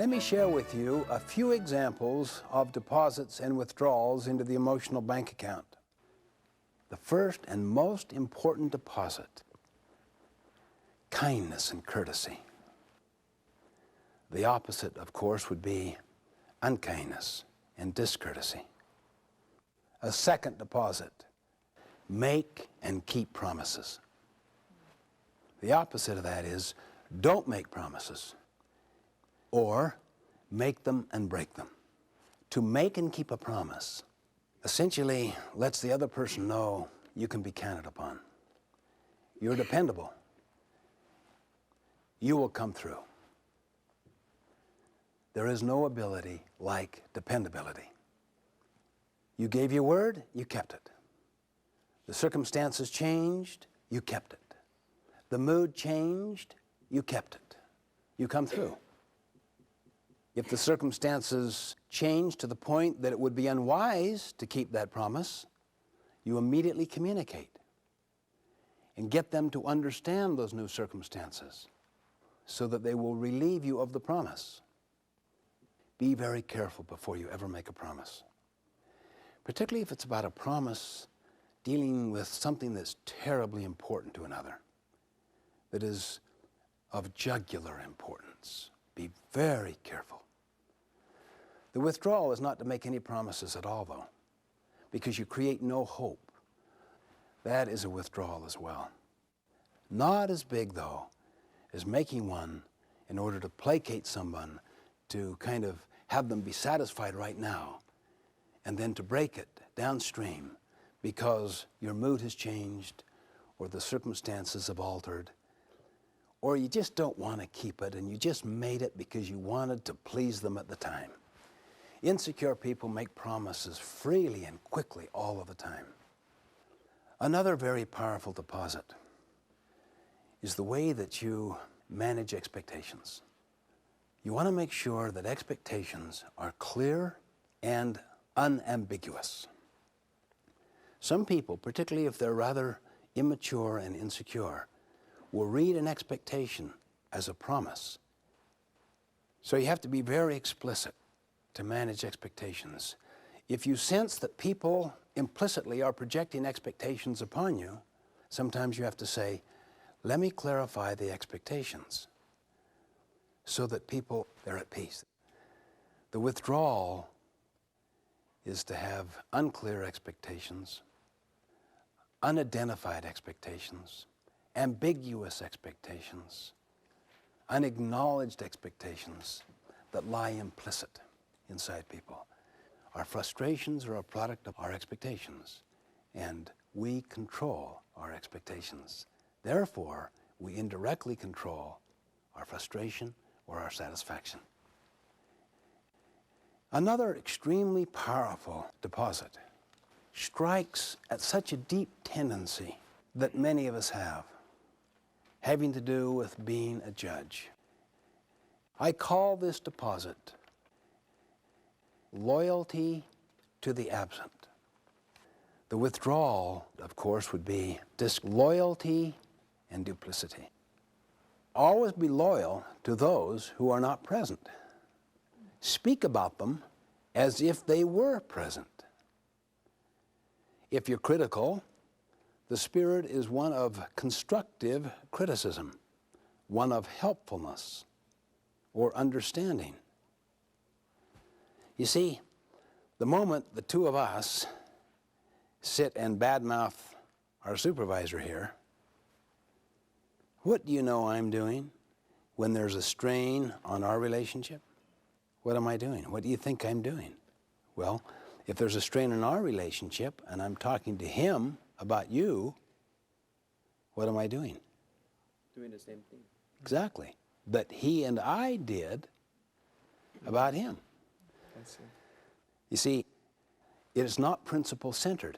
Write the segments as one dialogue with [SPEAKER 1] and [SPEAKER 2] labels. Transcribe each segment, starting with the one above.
[SPEAKER 1] Let me share with you a few examples of deposits and withdrawals into the emotional bank account. The first and most important deposit, kindness and courtesy. The opposite, of course, would be unkindness and discourtesy. A second deposit, make and keep promises. The opposite of that is don't make promises, or make them and break them. To make and keep a promise essentially lets the other person know you can be counted upon. You're dependable. You will come through. There is no ability like dependability. You gave your word, you kept it. The circumstances changed, you kept it. The mood changed, you kept it. You come through. If the circumstances change to the point that it would be unwise to keep that promise, you immediately communicate and get them to understand those new circumstances so that they will relieve you of the promise. Be very careful before you ever make a promise, particularly if it's about a promise dealing with something that's terribly important to another, that is of jugular importance. Be very careful. The withdrawal is not to make any promises at all, though, because you create no hope. That is a withdrawal as well. Not as big, though, as making one in order to placate someone, to kind of have them be satisfied right now, and then to break it downstream because your mood has changed or the circumstances have altered, or you just don't want to keep it and you just made it because you wanted to please them at the time. Insecure people make promises freely and quickly all of the time. Another very powerful deposit is the way that you manage expectations. You want to make sure that expectations are clear and unambiguous. Some people, particularly if they're rather immature and insecure, will read an expectation as a promise. So you have to be very explicit to manage expectations. If you sense that people implicitly are projecting expectations upon you, sometimes you have to say, let me clarify the expectations so that people, they're at peace. The withdrawal is to have unclear expectations, unidentified expectations, ambiguous expectations, unacknowledged expectations that lie implicit inside people. Our frustrations are a product of our expectations, and we control our expectations. Therefore, we indirectly control our frustration or our satisfaction. Another extremely powerful deposit strikes at such a deep tendency that many of us have, having to do with being a judge. I call this deposit loyalty to the absent. The withdrawal, of course, would be disloyalty and duplicity. Always be loyal to those who are not present. Speak about them as if they were present. If you're critical, the spirit is one of constructive criticism, one of helpfulness or understanding. You see, the moment the two of us sit and badmouth our supervisor here, what do you know I'm doing when there's a strain on our relationship? What am I doing? What do you think I'm doing? Well, if there's a strain in our relationship and I'm talking to him about you, what am I doing?
[SPEAKER 2] Doing the same thing.
[SPEAKER 1] Exactly. That he and I did about him.
[SPEAKER 2] I see.
[SPEAKER 1] You see, it is not principle-centered.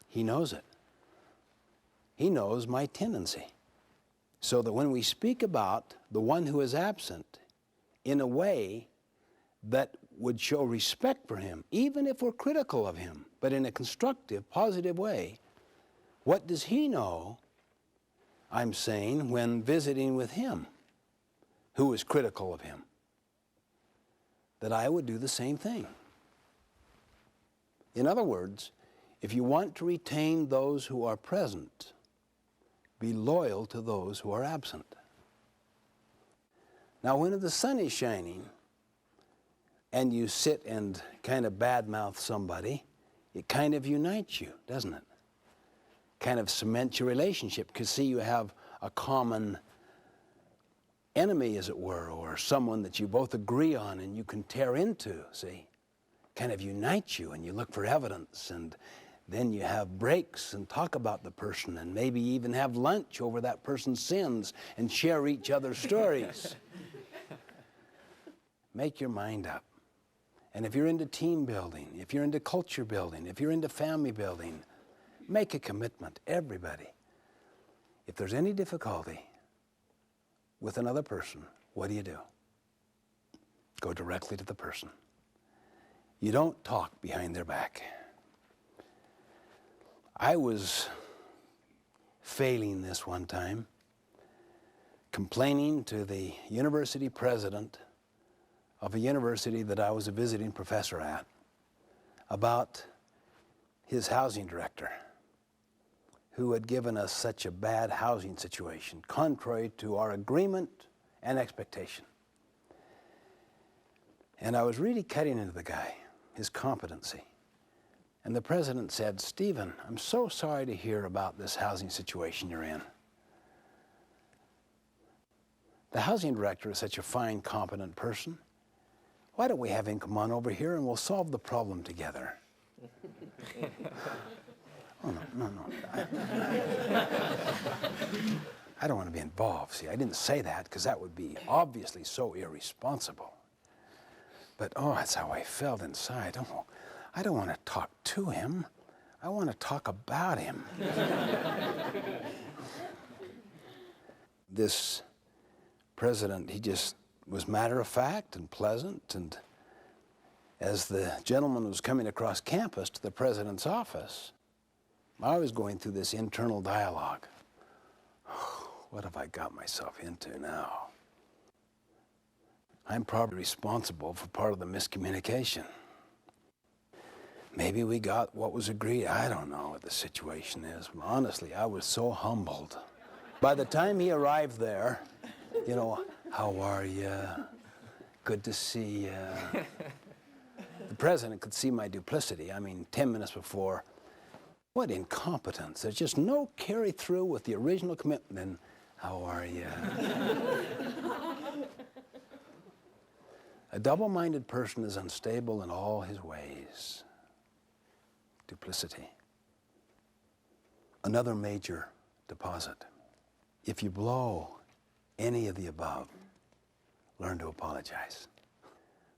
[SPEAKER 1] He knows it. He knows my tendency. So that when we speak about the one who is absent in a way that would show respect for him, even if we're critical of him, but in a constructive, positive way, what does he know I'm saying when visiting with him, who is critical of him? that I would do the same thing. In other words, if you want to retain those who are present, be loyal to those who are absent. Now, when the sun is shining and you sit and kind of badmouth somebody, it kind of unites you, doesn't it? Kind of cements your relationship, because see, you have a common enemy, as it were, or someone that you both agree on and you can tear into, see? Kind of unites you, and you look for evidence, and then you have breaks and talk about the person, and maybe even have lunch over that person's sins and share each other's stories. Make your mind up. And if you're into team building, if you're into culture building, if you're into family building, make a commitment, everybody. If there's any difficulty with another person, what do? Go directly to the person. You don't talk behind their back. I was failing this one time, complaining to the university president of a university that I was a visiting professor at about his housing director, who had given us such a bad housing situation, contrary to our agreement and expectation. And I was really cutting into the guy, his competency. And the president said, "Stephen, I'm so sorry to hear about this housing situation you're in. The housing director is such a fine, competent person. Why don't we have him come on over here and we'll solve the problem together?" Oh, no. I don't want to be involved. See, I didn't say that because that would be obviously so irresponsible. But, that's how I felt inside. Oh, I don't want to talk to him. I want to talk about him. This president, he just was matter of fact and pleasant, and as the gentleman was coming across campus to the president's office, I was going through this internal dialogue. What have I got myself into now? I'm probably responsible for part of the miscommunication. Maybe we got what was agreed. I don't know what the situation is. Honestly, I was so humbled. By the time he arrived there, how are you? Good to see you. The president could see my duplicity. 10 minutes before, what incompetence. There's just no carry through with the original commitment. And how are you? A double-minded person is unstable in all his ways. Duplicity. Another major deposit. If you blow any of the above, learn to apologize.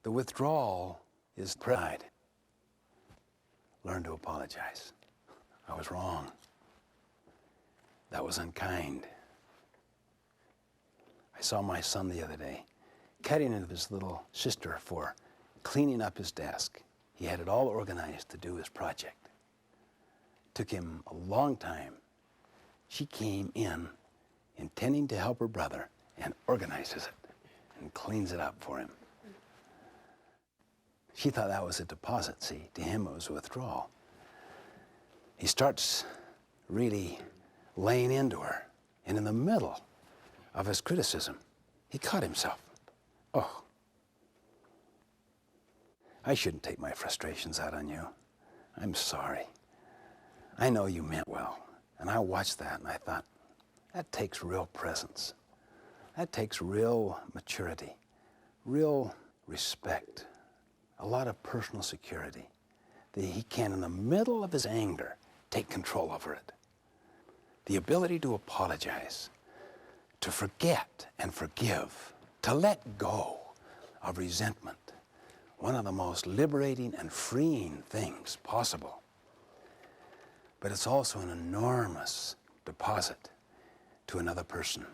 [SPEAKER 1] The withdrawal is pride. Learn to apologize. I was wrong. That was unkind. I saw my son the other day cutting into his little sister for cleaning up his desk. He had it all organized to do his project. Took him a long time. She came in intending to help her brother and organizes it and cleans it up for him. She thought that was a deposit. See, to him it was a withdrawal. He starts really laying into her, and in the middle of his criticism, he caught himself. Oh, I shouldn't take my frustrations out on you. I'm sorry. I know you meant well. And I watched that and I thought, that takes real presence. That takes real maturity, real respect, a lot of personal security, that he can, in the middle of his anger, take control over it. The ability to apologize, to forget and forgive, to let go of resentment, one of the most liberating and freeing things possible. But it's also an enormous deposit to another person.